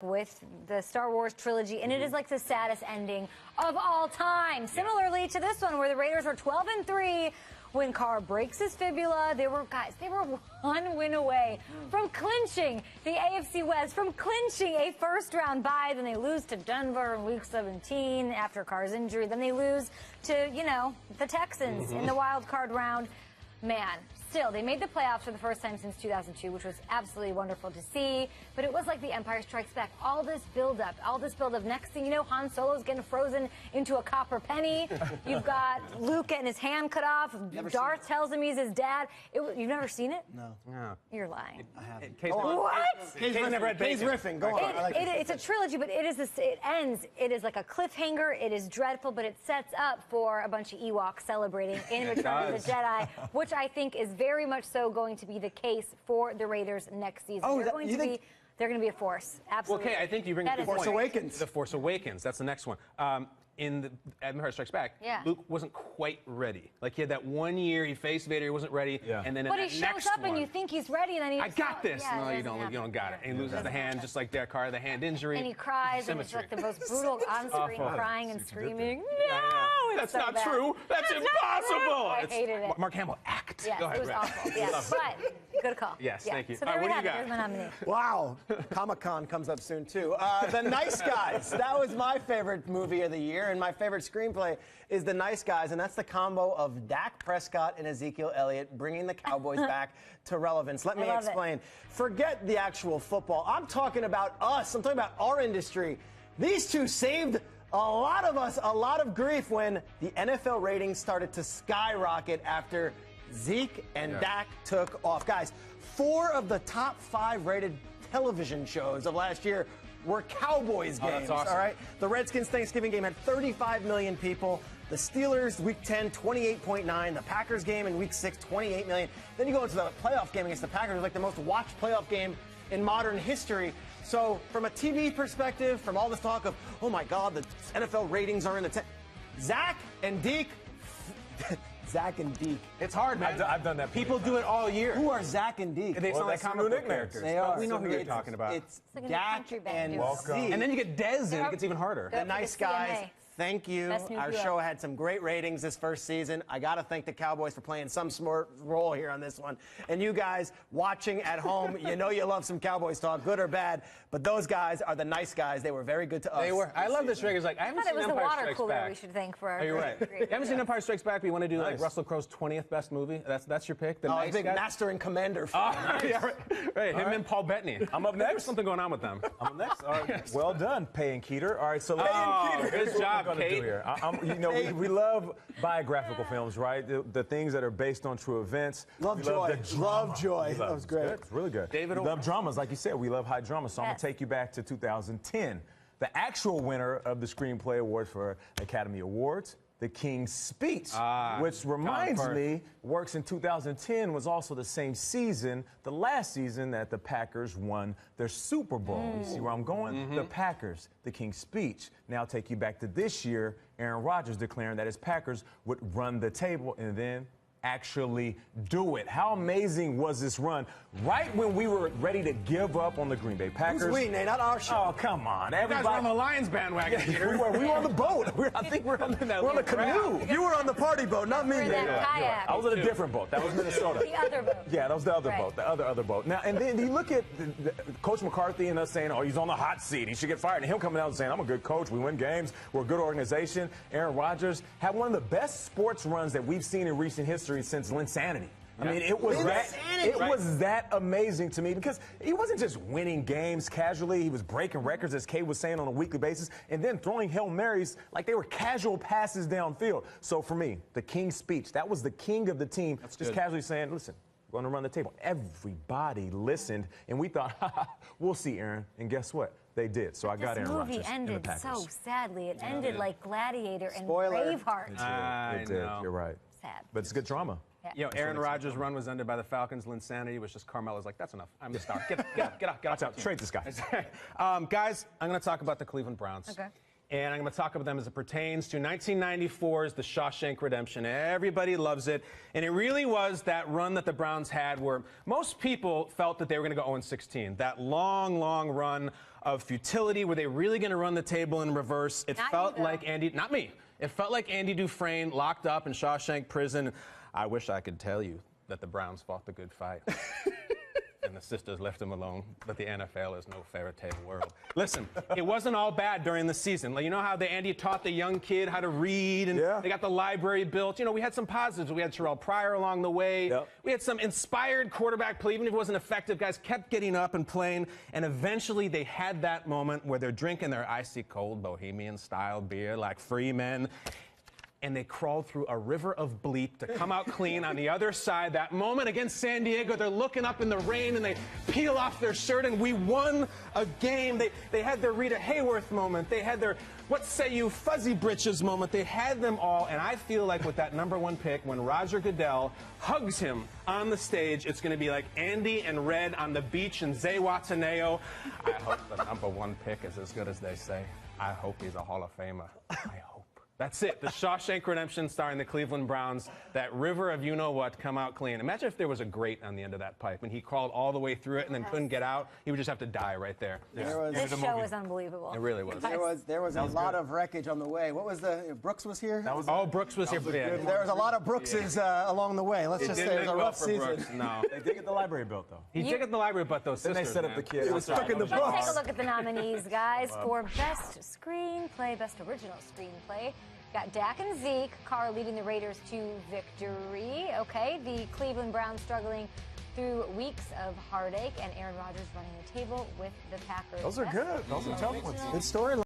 with the Star Wars trilogy, and it is like the saddest ending of all time. Similarly to this one, where the Raiders were 12-3 when Carr breaks his fibula. They were one win away from clinching the AFC West, from clinching a first-round bye. Then they lose to Denver in Week 17 after Carr's injury. Then they lose to, the Texans in the wild card round. Man, still, they made the playoffs for the first time since 2002, which was absolutely wonderful to see. But it was like The Empire Strikes Back. All this build-up. Next thing you know, Han Solo's getting frozen into a copper penny. You've got Luke getting his hand cut off. Darth tells him he's his dad. You've never seen it? No. You're lying. I haven't. What? He's riffing. Go on. It's a trilogy, but it ends. It is like a cliffhanger. It is dreadful, but it sets up for a bunch of Ewoks celebrating in Return of the Jedi, which I think is very much so going to be the case for the Raiders next season. Oh, they're going to be a force. Absolutely. Okay, I think you bring up the Force Awakens. The Force Awakens. That's the next one. In the Empire Strikes Back, Luke wasn't quite ready. Like, he had that 1 year, he faced Vader, he wasn't ready, and then but he shows up and you think he's ready, and then he I got this. Yeah, no, you don't got it. And he loses the hand, just like Derek Carr, the hand injury. And he cries, and it's like the most brutal on-screen crying and screaming. No, that's not true. That's impossible. I hated it. Mark Hamill, act. Yes, it was awful. Yes, but good call. Yes, thank you. So there we have it. There's my nominee. Wow. Comic-Con comes up soon, too. The Nice Guys. That was my favorite movie of the year, and my favorite screenplay is The Nice Guys, and that's the combo of Dak Prescott and Ezekiel Elliott bringing the Cowboys back to relevance. Let me explain. Forget the actual football. I'm talking about us. I'm talking about our industry. These two saved a lot of us a lot of grief when the NFL ratings started to skyrocket after Zeke and Dak took off. Guys, 4 of the top 5 rated television shows of last year were Cowboys games, that's awesome. all right? The Redskins Thanksgiving game had 35 million people. The Steelers, Week 10, 28.9. The Packers game in Week 6, 28 million. Then you go into the playoff game against the Packers. It was like the most watched playoff game in modern history. So from a TV perspective, from all this talk of, oh my God, the NFL ratings are in the Zach and Deke. Zach and Deke. It's hard, man. I've done that. People do it all year. Who are Zach and Deke? They sound like comic book characters. They are. We know who you're talking about. It's Dak and Welcome. Zeke. And then you get Dez in, it gets even harder. The Nice Guys. Thank you. Our show had some great ratings this first season. I got to thank the Cowboys for playing some smart role here on this one. And you guys watching at home, you know you love some Cowboys talk, good or bad. But those guys are the nice guys. They were very good to us. They were. I love this Raiders. Like, I haven't seen Empire Strikes Back. It was the water cooler we should thank for our. Are you right? You haven't seen Empire Strikes Back, but you want to do like Russell Crowe's 20th best movie? That's your pick? The Nice big Guys? Master and Commander fan. Yeah, right. Him and Paul Bettany. I'm up next. There's something going on with them. I'm up next. All right. Well done, Pay and Keeter. All right, so good job, Kate. We love biographical films, right? The things that are based on true events. Lovejoy. Lovejoy. That was great. It's really good. David, we love dramas, like you said. We love high drama. So I'm gonna take you back to 2010. The actual winner of the Screenplay Award for Academy Awards, The King's Speech, which reminds me, works in 2010, was also the same season, the last season that the Packers won their Super Bowl. You see where I'm going? The Packers, The King's Speech. Now take you back to this year, Aaron Rodgers declaring that his Packers would run the table and then actually do it. How amazing was this run? Right when we were ready to give up on the Green Bay Packers. Who's we, Nate? Not our show. Oh, come on. You guys were on the Lions bandwagon. we were on the boat. I think we're on the canoe. You were on the party boat, not me. Kayak. I was on a different boat. That was Minnesota. The other boat. Yeah, that was the other boat, the other boat. Now, and then you look at Coach McCarthy and us saying, oh, he's on the hot seat. He should get fired. And him coming out and saying, I'm a good coach. We win games. We're a good organization. Aaron Rodgers had one of the best sports runs that we've seen in recent history since Linsanity. I mean, it was that amazing to me because he wasn't just winning games casually. He was breaking records, as Kay was saying, on a weekly basis, and then throwing Hail Marys like they were casual passes downfield. So for me, the King's Speech, that was the king of the team, just casually saying, listen, we're going to run the table. Everybody listened, and we thought, we'll see, Aaron. And guess what? They did. So I got Aaron Rodgers. This movie ended so sadly. It ended like Gladiator and Spoiler. Braveheart. It did. You're right. Sad. But it's good drama. Aaron Rodgers' run was ended by the Falcons. Linsanity was just Carmelo's like, that's enough. I'm the star. Get out. Watch out. Trade this guy. Guys, I'm going to talk about the Cleveland Browns. Okay. And I'm going to talk about them as it pertains to 1994's The Shawshank Redemption. Everybody loves it. And it really was that run that the Browns had where most people felt that they were going to go 0-16. That long, long run of futility. Were they really going to run the table in reverse? It felt like Andy, not me. It felt like Andy Dufresne locked up in Shawshank Prison. I wish I could tell you that the Browns fought the good fight. And the sisters left him alone, but the NFL is no fairy tale world. Listen, it wasn't all bad during the season. Like, you know how Andy taught the young kid how to read, and they got the library built. You know, we had some positives. We had Terrell Pryor along the way. We had some inspired quarterback play, even if it wasn't effective. Guys kept getting up and playing, and eventually they had that moment where they're drinking their icy cold bohemian-style beer like free men. And they crawled through a river of bleep to come out clean on the other side. That moment against San Diego, they're looking up in the rain and they peel off their shirt and we won a game. They had their Rita Hayworth moment. They had their what say you fuzzy britches moment. They had them all, and I feel like with that #1 pick, when Roger Goodell hugs him on the stage, it's going to be like Andy and Red on the beach in Zihuatanejo. I hope the #1 pick is as good as they say. I hope he's a Hall of Famer. I hope. That's it. The Shawshank Redemption starring the Cleveland Browns. That river of you-know-what come out clean. Imagine if there was a grate on the end of that pipe and he crawled all the way through it and then couldn't get out. He would just have to die right there. This show was unbelievable. It really was. There was a lot of wreckage on the way. What was Brooks was here? Brooks was here. There was a lot of Brookses along the way. Let's just say it was a rough season. No. They did get the library built, though. He did get the library, but those sisters, Then they set up the kids. It was stuck in the books. Let's take a look at the nominees, guys, for Best Screenplay, Best Original Screenplay. Got Dak and Zeke, Carr leading the Raiders to victory. Okay, the Cleveland Browns struggling through weeks of heartache, and Aaron Rodgers running the table with the Packers. Those are good. Those are tough ones. Good story.